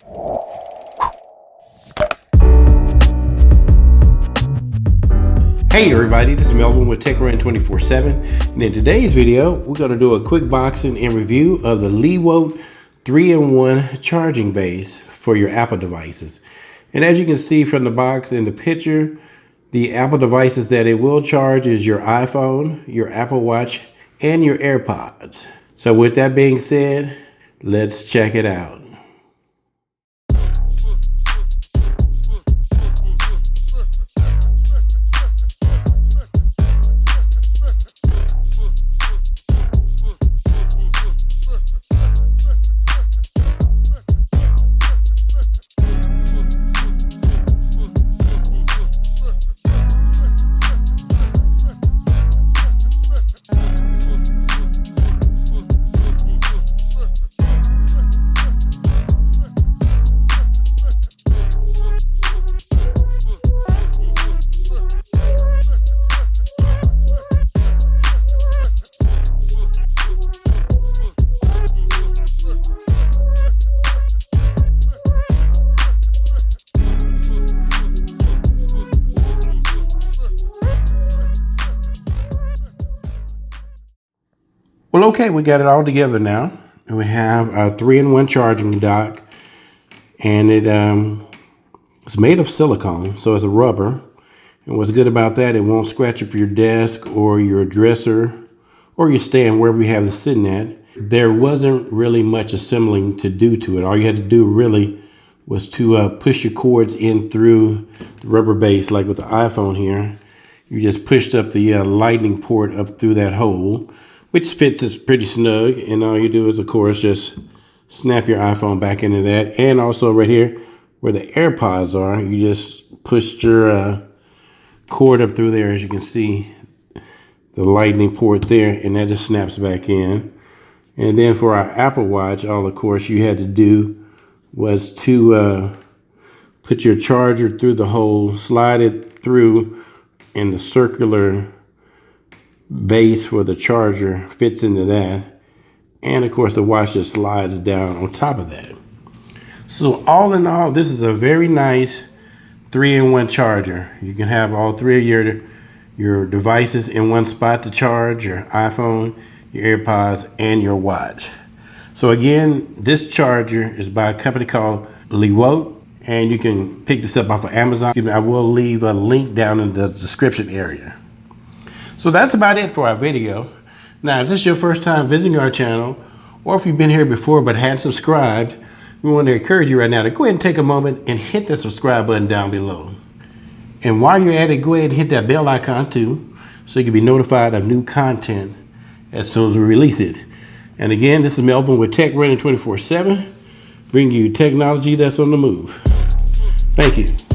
Hey everybody, this is Melvin with TechRun 24/7, and in today's video we're going to do a quick boxing and review of the Lewote 3-in-1 charging base for your Apple devices. And as you can see from the box in the picture, the Apple devices that it will charge is your iPhone, your Apple Watch, and your AirPods. So with that being said, let's check it out. Well, okay, we got it all together now. We have a 3-in-1 charging dock, and it's made of silicone, so it's a rubber. And what's good about that, it won't scratch up your desk or your dresser or your stand, wherever you have it sitting at. There wasn't really much assembling to do to it. All you had to do really was to push your cords in through the rubber base, like with the iPhone here. You just pushed up the lightning port up through that hole, which fits is pretty snug, and all you do is, of course, just snap your iPhone back into that. And also right here where the AirPods are, you just pushed your cord up through there, as you can see, the lightning port there, and that just snaps back in. And then for our Apple Watch, all of course you had to do was to put your charger through the hole, slide it through, and the circular base for the charger fits into that, and of course the watch just slides down on top of that. So all in all, this is a very nice 3-in-1 charger. You can have all three of your devices in one spot to charge: your iPhone, your AirPods, and your watch. So again, this charger is by a company called Lewote, and you can pick this up off of Amazon. I will leave a link down in the description area. So that's about it for our video. Now, if this is your first time visiting our channel, or if you've been here before but hadn't subscribed, we want to encourage you right now to go ahead and take a moment and hit the subscribe button down below. And while you're at it, go ahead and hit that bell icon too, so you can be notified of new content as soon as we release it. And again, this is Melvin with TechRun 24/7, bringing you technology that's on the move. Thank you.